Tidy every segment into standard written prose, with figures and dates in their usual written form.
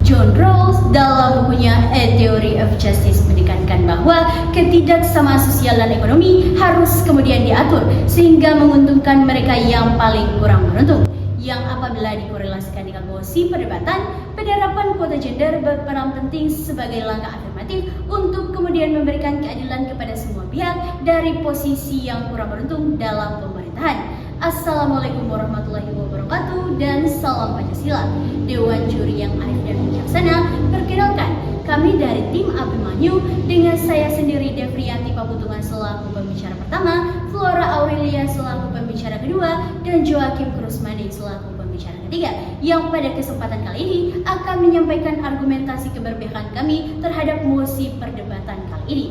John Rawls dalam bukunya A Theory of Justice menekankan bahwa ketidaksamaan sosial dan ekonomi harus kemudian diatur sehingga menguntungkan mereka yang paling kurang beruntung. Yang apabila dikorelasikan dengan posisi perdebatan, penerapan kuota gender berperan penting sebagai langkah afirmatif untuk kemudian memberikan keadilan kepada semua pihak dari posisi yang kurang beruntung dalam pemerintahan. Assalamualaikum warahmatullahi wabarakatuh dan salam Pancasila. Dewan juri yang arif dan bijaksana, perkenalkan kami dari tim Abimanyu dengan saya sendiri Devrianti Pabutungan selaku pembicara pertama, Flora Aurelia selaku pembicara kedua, dan Joakim Krusmani selaku pembicara ketiga yang pada kesempatan kali ini akan menyampaikan argumentasi keberpihakan kami terhadap mosi perdebatan kali ini.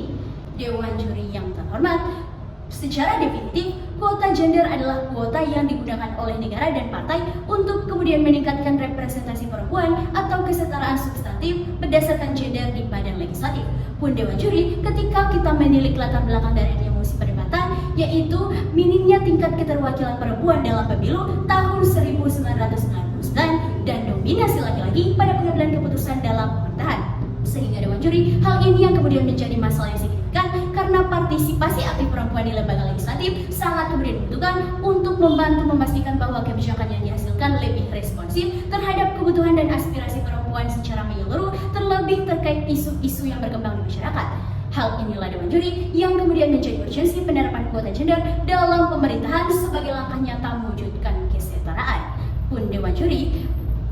Dewan juri yang terhormat, secara definitif, kuota gender adalah kuota yang digunakan oleh negara dan partai untuk kemudian meningkatkan representasi perempuan atau kesetaraan substantif berdasarkan gender di badan legislatif. Pun Dewan Juri, ketika kita menilik latar belakang dari mosi perdebatan, yaitu minimnya tingkat keterwakilan perempuan dalam pemilu tahun 1999 dan dominasi laki-laki pada pengambilan keputusan dalam pemerintahan. Sehingga Dewan Juri, hal ini yang kemudian menjadi masalah yang signifikan karena partisipasi aktif perempuan di lembaga legislatif sangat kemudian dibutuhkan untuk membantu memastikan bahwa kebijakan yang dihasilkan lebih responsif terhadap kebutuhan dan aspirasi perempuan secara menyeluruh, terlebih terkait isu-isu yang berkembang di masyarakat. Hal inilah Dewan Juri yang kemudian menjadi urgensi penerapan kuota gender dalam pemerintahan sebagai langkah nyata mewujudkan kesetaraan. Pun Dewan Juri,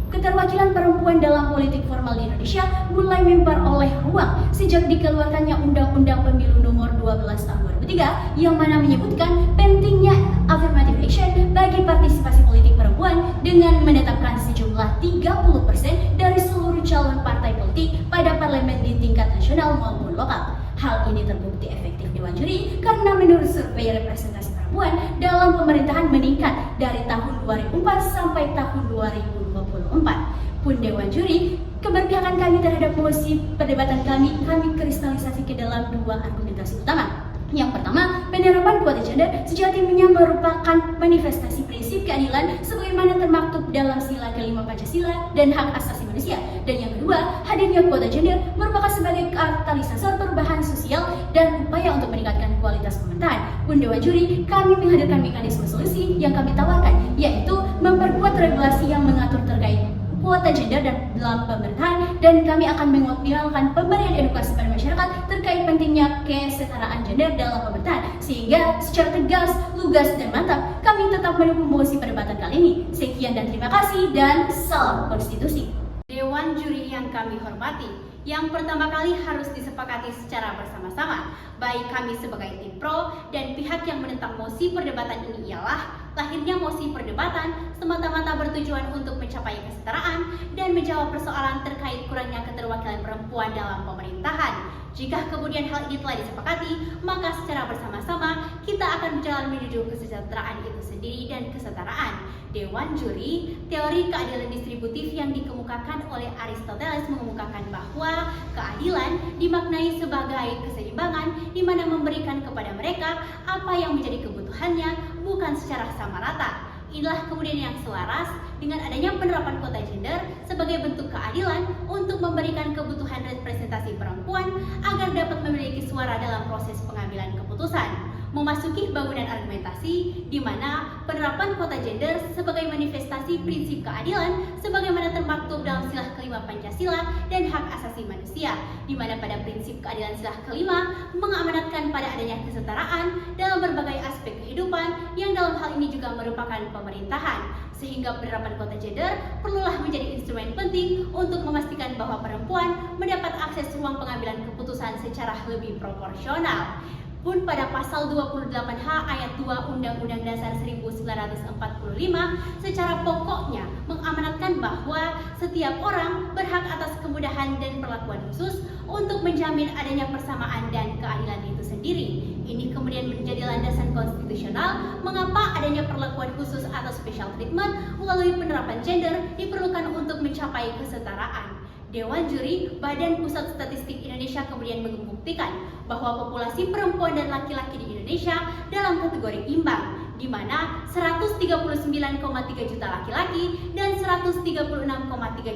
keterwakilan perempuan dalam politik formal di Indonesia mulai memperoleh ruang sejak dikeluarkannya Undang-Undang Pemilu Nomor 12 Tahun 2003 yang mana menyebutkan pentingnya affirmative action bagi partisipasi politik perempuan dengan menetapkan sejumlah 30% dari seluruh calon partai politik pada parlemen di tingkat nasional maupun lokal. Hal ini terbukti efektif Dewan Juri karena menurut survei representasi perempuan dalam pemerintahan meningkat dari tahun 2004 sampai tahun 2024. Pun Dewan Juri, keberpihakan kami terhadap mosi perdebatan kami kristalisasi ke dalam dua argumentasi utama. Yang pertama, penerapan kuota gender sejatinya merupakan manifestasi prinsip keadilan sebagaimana termaktub dalam sila kelima Pancasila dan hak asasi manusia. Dan yang kedua, hadirnya kuota gender merupakan sebagai katalisator perubahan sosial dan upaya untuk meningkatkan kualitas pemerintahan. Pun Dewan Juri, kami menghadirkan mekanisme solusi yang kami tawarkan, yaitu memperkuat regulasi yang mengatur terkait kuota gender dalam pemerintahan, dan kami akan mengoptimalkan pemberian edukasi pada masyarakat terkait pentingnya kesetaraan gender dalam pemerintahan, sehingga secara tegas, lugas, dan mantap kami tetap mendukung mosi perdebatan kali ini. Sekian dan terima kasih dan salam konstitusi. Dewan juri yang kami hormati, yang pertama kali harus disepakati secara bersama-sama, baik kami sebagai tim pro dan pihak yang menentang mosi perdebatan ini ialah lahirnya mosi perdebatan semata-mata bertujuan untuk mencapai kesetaraan dan menjawab persoalan terkait kurangnya keterwakilan perempuan dalam pemerintahan. Jika kemudian hal ini telah disepakati, maka secara bersama-sama kita akan berjalan menuju kesejahteraan itu sendiri dan kesetaraan. Dewan Juri, teori keadilan distributif yang dikemukakan oleh Aristoteles mengemukakan bahwa keadilan dimaknai sebagai keseimbangan di mana memberikan kepada mereka apa yang menjadi kebutuhannya bukan secara sama rata. Inilah kemudian yang selaras dengan adanya penerapan kuota gender sebagai bentuk keadilan untuk memberikan kebutuhan representasi perempuan agar dapat memiliki suara dalam proses pengambilan keputusan. Memasuki bangunan argumentasi di mana penerapan kuota gender sebagai manifestasi prinsip keadilan sebagaimana termaktub dalam sila kelima Pancasila dan hak asasi manusia, di mana pada prinsip keadilan sila kelima mengamanatkan pada adanya kesetaraan dalam berbagai aspek kehidupan yang dalam hal ini juga merupakan pemerintahan, sehingga penerapan kuota gender perlulah menjadi instrumen penting untuk memastikan bahwa perempuan mendapat akses ruang pengambilan keputusan secara lebih proporsional. Pun pada pasal 28H ayat 2 Undang-Undang Dasar 1945 secara pokoknya mengamanatkan bahwa setiap orang berhak atas kemudahan dan perlakuan khusus untuk menjamin adanya persamaan dan keadilan itu sendiri. Ini kemudian menjadi landasan konstitusional mengapa adanya perlakuan khusus atau special treatment melalui penerapan gender diperlukan untuk mencapai kesetaraan. Dewan Juri, Badan Pusat Statistik Indonesia kemudian membuktikan bahwa populasi perempuan dan laki-laki di Indonesia dalam kategori imbang, di mana 139,3 juta laki-laki dan 136,3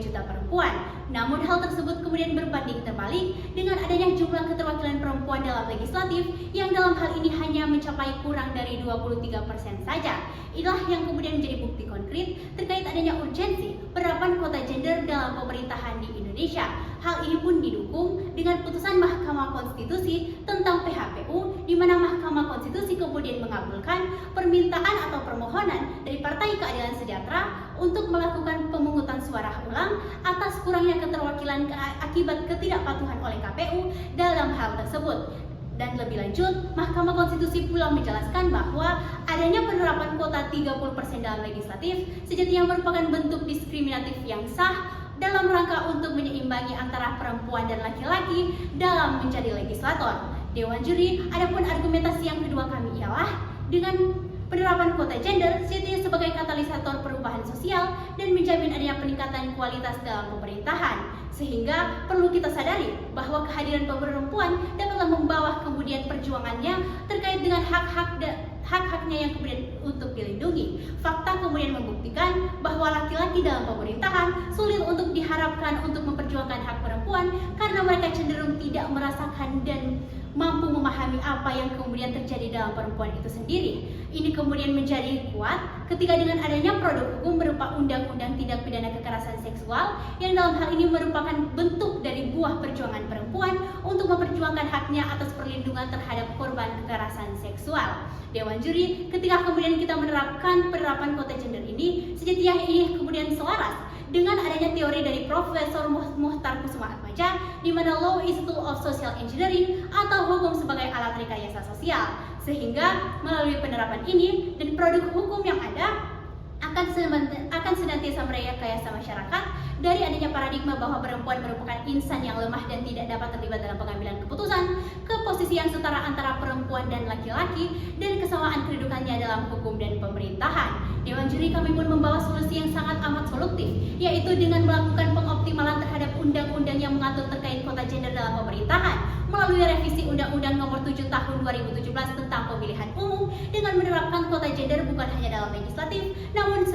juta perempuan. Namun hal tersebut kemudian berbanding terbalik dengan adanya jumlah keterwakilan perempuan dalam legislatif yang dalam hal ini hanya mencapai kurang dari 23% saja. Inilah yang kemudian menjadi bukti konkret terkait adanya urgensi penerapan kuota gender dalam pemerintahan di Indonesia. Hal ini pun didukung dengan putusan Mahkamah Konstitusi tentang PHPU, di mana Mahkamah Konstitusi kemudian mengabulkan permintaan atau permohonan dari Partai Keadilan Sejahtera untuk melakukan pemungutan suara ulang atas kurangnya keterwakilan akibat ketidakpatuhan oleh KPU dalam hal tersebut. Dan lebih lanjut, Mahkamah Konstitusi pula menjelaskan bahwa adanya penerapan kuota 30% dalam legislatif sejatinya merupakan bentuk diskriminatif yang sah dalam rangka untuk menyeimbangi antara perempuan dan laki-laki dalam menjadi legislator. Dewan Juri, adapun argumentasi yang kedua kami ialah dengan penerapan kuota gender sejatinya sebagai katalisator perubahan sosial dan menjamin adanya peningkatan kualitas dalam pemerintahan. Sehingga perlu kita sadari bahwa kehadiran perempuan dapat membawa kemudian perjuangannya terkait dengan hak-haknya yang kemudian untuk dilindungi. Fakta kemudian membuktikan bahwa laki-laki dalam pemerintahan sulit untuk diharapkan untuk memperjuangkan hak perempuan karena mereka cenderung tidak merasakan dan mampu memahami apa yang kemudian terjadi dalam perempuan itu sendiri. Ini kemudian menjadi kuat ketika dengan adanya produk hukum berupa Undang-Undang Tindak Pidana Kekerasan Seksual yang dalam hal ini merupakan bentuk dari buah perjuangan perempuan untuk memperjuangkan haknya atas perlindungan terhadap korban kekerasan seksual. Dewan Juri, ketika kemudian kita menerapkan penerapan kuota gender ini, sejatinya ini kemudian selaras dengan adanya teori dari Profesor Muhtar Kusumaatmadja, di mana law is tool of social engineering atau hukum sebagai alat rekayasa sosial. Sehingga melalui penerapan ini dan produk hukum yang ada akan senantiasa merekayasa masyarakat dari adanya paradigma bahwa perempuan merupakan insan yang lemah dan tidak dapat terlibat dalam pengambilan keputusan ke posisi yang setara antara perempuan dan laki-laki dan kesamaan kedudukannya dalam hukum dan pemerintahan. Dewan Juri, kami pun membawa solusi yang sangat amat solutif, yaitu dengan melakukan pengoptimalan terhadap undang-undang yang mengatur terkait kuota gender dalam pemerintahan melalui revisi Undang-Undang Nomor 7 Tahun 2017 tentang Pemilihan Umum dengan menerapkan kuota gender bukan hanya dalam legislatif, namun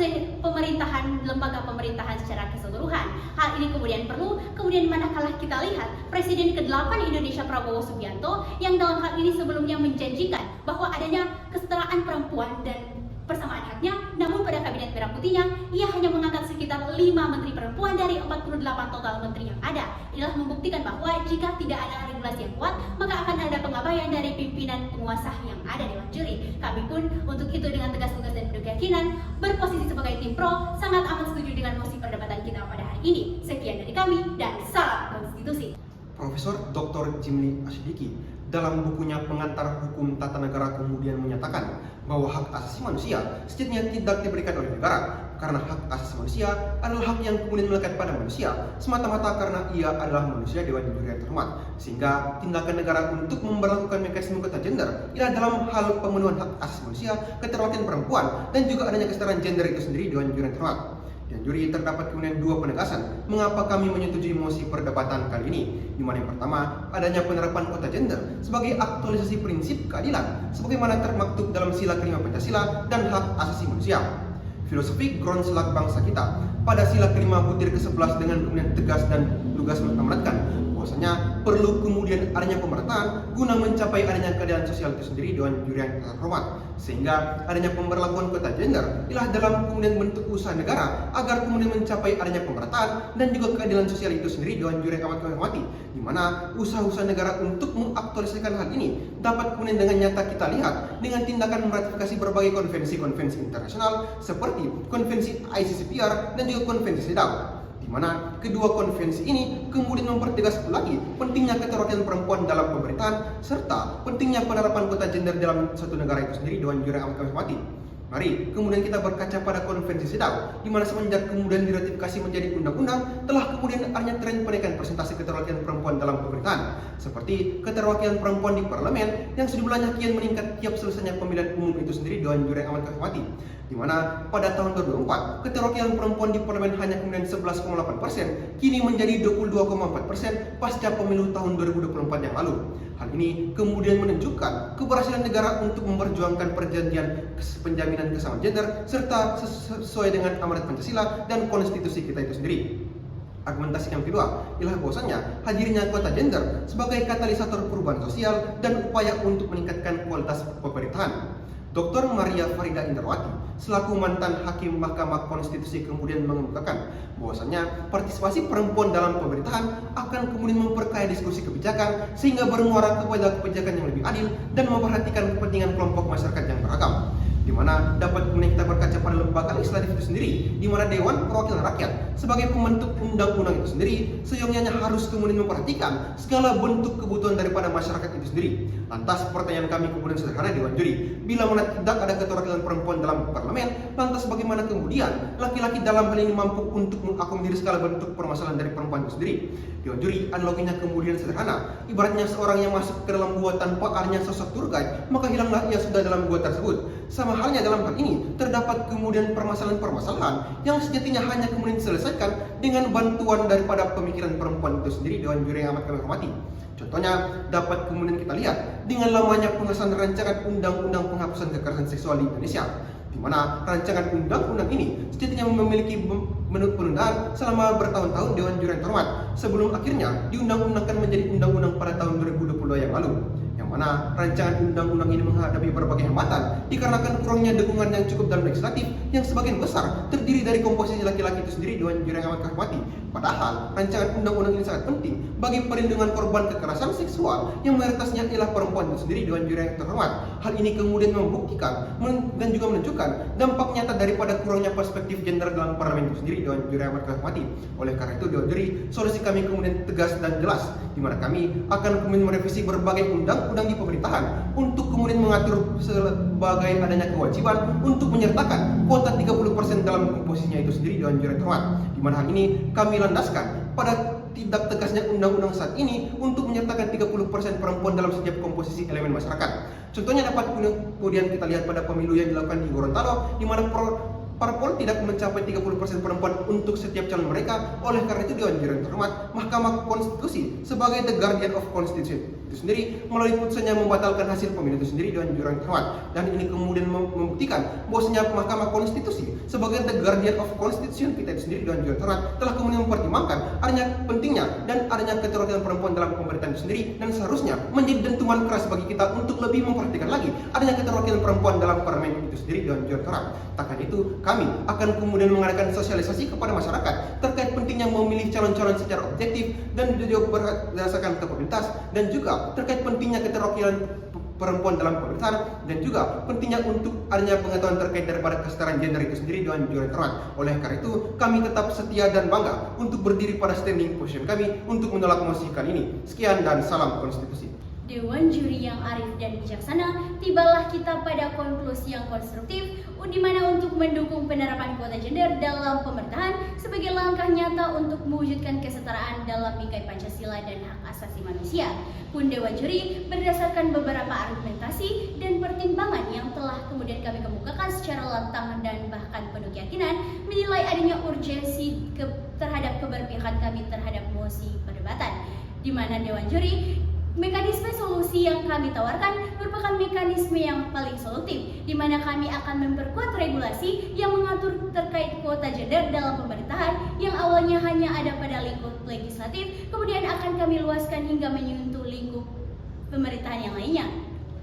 pemerintahan, lembaga pemerintahan secara keseluruhan. Hal ini kemudian perlu, manakala kita lihat Presiden ke-8 Indonesia Prabowo Subianto yang dalam hal ini sebelumnya menjanjikan bahwa adanya kesetaraan perempuan dan persamaan haknya, namun pada kabinet merah putihnya ia hanya mengangkat sekitar 5 menteri perempuan dari 48 total menteri yang ada. Inilah membuktikan bahwa jika tidak ada regulasi yang kuat, maka akan ada pengabaian dari pimpinan penguasa yang ada Dewan Juri. Kami pun untuk itu dengan tegas dan penuh keyakinan berposisi sebagai tim pro sangat amat setuju dengan mosi perdebatan kita pada hari ini. Sekian dari kami dan salam konstitusi. Profesor Dr. Jimli Asyidiki dalam bukunya Pengantar Hukum Tata Negara kemudian menyatakan bahwa hak asasi manusia sejatinya tidak diberikan oleh negara karena hak asasi manusia adalah hak yang kemudian melekat pada manusia semata-mata karena ia adalah manusia Dewan Juri yang terhormat, sehingga tindakan negara untuk memberlakukan mekanisme kuota gender ialah dalam hal pemenuhan hak asasi manusia, keterwakilan perempuan dan juga adanya kesetaraan gender itu sendiri Dewan Juri yang terhormat. Dan juri terdapat kemudian dua penegasan mengapa kami menyetujui mosi perdebatan kali ini, di mana yang pertama adanya penerapan kuota gender sebagai aktualisasi prinsip keadilan sebagaimana termaktub dalam sila kelima Pancasila dan hak asasi manusia. Filosofi ground selak bangsa kita pada sila kelima butir ke-11 dengan kemudian tegas dan lugas mengamanatkan bahwasanya perlu kemudian adanya pemerataan guna mencapai adanya keadilan sosial itu sendiri Dewan Juri yang terhormat, sehingga adanya pemberlakuan kuota gender ialah dalam kemudian bentuk usaha negara agar kemudian mencapai adanya pemerataan dan juga keadilan sosial itu sendiri Dewan Juri yang amat kami hormati, di mana usaha-usaha negara untuk mengaktualisasikan hal ini dapat kemudian dengan nyata kita lihat dengan tindakan meratifikasi berbagai konvensi-konvensi internasional seperti konvensi ICCPR dan juga konvensi CEDAW, di mana kedua konvensi ini kemudian mempertegas lagi pentingnya keterwakilan perempuan dalam pemerintahan serta pentingnya penerapan kuota gender dalam suatu negara itu sendiri Dewan Juri yang amat kami hormati. Mari kemudian kita berkaca pada konvensi CEDAW, di mana semenjak kemudian diratifikasi menjadi undang-undang telah kemudian adanya tren penaikan persentase keterwakilan perempuan dalam pemerintahan, seperti keterwakilan perempuan di parlemen yang sejumlahnya kian meningkat tiap selesainya pemilihan umum itu sendiri Dewan Juri yang amat kami hormati, di mana pada tahun 2004 keterwakilan perempuan di parlemen hanya kemudian 11,8%, kini menjadi 22,4% pasca pemilu tahun 2024 yang lalu. Hal ini kemudian menunjukkan keberhasilan negara untuk memperjuangkan perjanjian penjaminan kesamaan gender serta sesuai dengan amanat Pancasila dan konstitusi kita itu sendiri. Argumentasi yang kedua ialah bahwasannya hadirnya kuota gender sebagai katalisator perubahan sosial dan upaya untuk meningkatkan kualitas pemerintahan. Dr. Maria Farida Indrawati selaku mantan hakim Mahkamah Konstitusi kemudian mengemukakan bahwasannya partisipasi perempuan dalam pemerintahan akan kemudian memperkaya diskusi kebijakan sehingga bermuara kepada kebijakan yang lebih adil dan memperhatikan kepentingan kelompok masyarakat yang beragam. Di mana dapat kemudian kita berkaca pada lembaga legislatif itu sendiri, di mana Dewan Perwakilan Rakyat sebagai pembentuk undang-undang itu sendiri seyogyanya harus kemudian memperhatikan segala bentuk kebutuhan daripada masyarakat itu sendiri. Lantas pertanyaan kami kemudian sederhana, Dewan Juri, bila mana tidak ada keterwakilan perempuan dalam parlemen, lantas bagaimana kemudian laki-laki dalam hal ini mampu untuk mengakomodir segala bentuk permasalahan dari perempuan itu sendiri? Dewan Juri, analoginya kemudian sederhana, ibaratnya seorang yang masuk ke dalam gua tanpa adanya sosok tour guide, maka hilanglah ia sudah dalam gua tersebut. Sama halnya dalam hal ini, terdapat kemudian permasalahan-permasalahan yang sejatinya hanya kemudian diselesaikan dengan bantuan daripada pemikiran perempuan itu sendiri, Dewan Juri yang amat kami hormati. Contohnya, dapat kemudian kita lihat dengan lamanya pengesahan rancangan undang-undang penghapusan kekerasan seksual di Indonesia, di mana rancangan undang-undang ini sejatinya memiliki penundaan selama bertahun-tahun, Dewan Juri yang terhormat, sebelum akhirnya diundang-undangkan menjadi undang-undang pada tahun 2022 yang lalu. Yang mana rancangan undang-undang ini menghadapi berbagai hambatan dikarenakan kurangnya dukungan yang cukup dalam legislatif yang sebagian besar terdiri dari komposisi laki-laki itu sendiri, Dewan Juri yang amat kami hormati. Padahal rancangan undang-undang ini sangat penting bagi perlindungan korban kekerasan seksual yang mayoritasnya ialah perempuan itu sendiri, Dewan Juri yang terhormat. Hal ini kemudian membuktikan dan juga menunjukkan dampak nyata daripada kurangnya perspektif gender dalam parlemen itu sendiri, Dewan Juri yang amat kami hormati. Oleh karena itu, Dewan Juri, solusi kami kemudian tegas dan jelas, di mana kami akan kemudian merevisi berbagai undang-undang di pemerintahan untuk kemudian mengatur sebagai adanya kewajiban untuk menyertakan kuota 30% dalam komposisinya itu sendiri, Dewan Juri yang terhormat. Di mana hal ini kami landaskan pada tidak tegasnya undang-undang saat ini untuk menyertakan 30% perempuan dalam setiap komposisi elemen masyarakat. Contohnya dapat kemudian kita lihat pada pemilu yang dilakukan di Gorontalo, di mana parpol tidak mencapai 30% perempuan untuk setiap calon mereka. Oleh karena itu, Dewan Juri yang terhormat, Mahkamah Konstitusi sebagai the guardian of constitution itu sendiri melalui putusannya membatalkan hasil pemilu itu sendiri, Dewan Juri yang terhormat. Dan ini kemudian membuktikan bahwasanya Mahkamah Konstitusi sebagai the guardian of constitution kita itu sendiri, Dewan Juri yang terhormat, telah kemudian mempertimbangkan adanya pentingnya dan adanya keterwakilan perempuan dalam pemerintahan itu sendiri, dan seharusnya menjadi dentuman keras bagi kita untuk lebih memperhatikan lagi adanya keterwakilan perempuan dalam parlemen itu sendiri, Dewan Juri yang terhormat. Takkan itu kami akan kemudian mengadakan sosialisasi kepada masyarakat terkait pentingnya memilih calon-calon secara objektif dan juga berdasarkan kapabilitas, dan juga terkait pentingnya keterwakilan perempuan dalam pemerintahan, dan juga pentingnya untuk adanya pengetahuan terkait daripada kesetaraan gender itu sendiri, Dewan Juri yang terhormat. Oleh karena itu, kami tetap setia dan bangga untuk berdiri pada standing position kami untuk menolak mosi kali ini. Sekian dan salam konstitusi. Dewan Juri yang arif dan bijaksana, tibalah kita pada konklusi yang konstruktif, di mana untuk mendukung penerapan kuota gender dalam pemerintahan sebagai langkah nyata untuk mewujudkan kesetaraan dalam bingkai Pancasila dan hak asasi manusia. Pun Dewan Juri berdasarkan beberapa argumentasi dan pertimbangan yang telah kemudian kami kemukakan secara lantang dan bahkan penuh keyakinan, menilai adanya urgensi terhadap keberpihakan kami terhadap mosi perdebatan, di mana Dewan Juri mekanisme solusi yang kami tawarkan merupakan mekanisme yang paling solutif, di mana kami akan memperkuat regulasi yang mengatur terkait kuota gender dalam pemerintahan yang awalnya hanya ada pada lingkup legislatif, kemudian akan kami luaskan hingga menyentuh lingkup pemerintahan yang lainnya.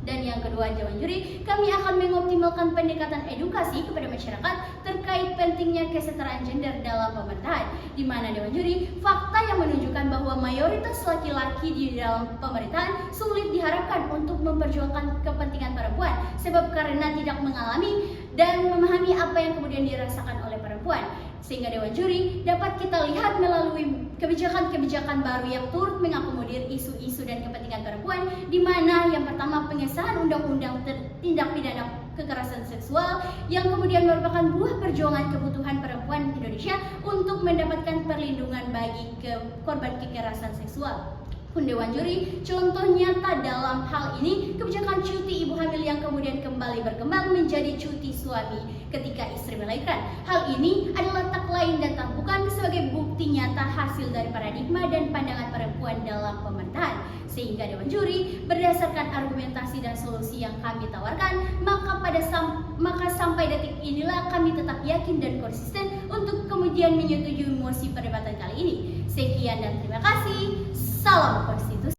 Dan yang kedua, Dewan Juri, kami akan mengoptimalkan pendekatan edukasi kepada masyarakat terkait pentingnya kesetaraan gender dalam pemerintahan, di mana Dewan Juri, fakta yang menunjukkan bahwa mayoritas laki-laki di dalam pemerintahan sulit diharapkan untuk memperjuangkan kepentingan perempuan, sebab karena tidak mengalami dan memahami apa yang kemudian dirasakan oleh perempuan. Sehingga Dewan Juri dapat kita lihat melalui kebijakan-kebijakan baru yang turut mengakomodir isu-isu dan kepentingan perempuan, di mana yang pertama pengesahan undang-undang tindak pidana kekerasan seksual yang kemudian merupakan buah perjuangan kebutuhan perempuan Indonesia untuk mendapatkan perlindungan bagi korban kekerasan seksual. pun Dewan Juri. Contoh nyata dalam hal ini kebijakan cuti ibu hamil yang kemudian kembali berkembang menjadi cuti suami ketika istri melahirkan. Hal ini adalah tak lain dan tak bukan sebagai bukti nyata hasil dari paradigma dan pandangan perempuan dalam pemerintahan. Sehingga Dewan Juri berdasarkan argumentasi dan solusi yang kami tawarkan, maka sampai detik inilah kami tetap yakin dan konsisten untuk kemudian menyetujui mosi perdebatan kali ini. Sekian dan terima kasih. Salam konstitusi.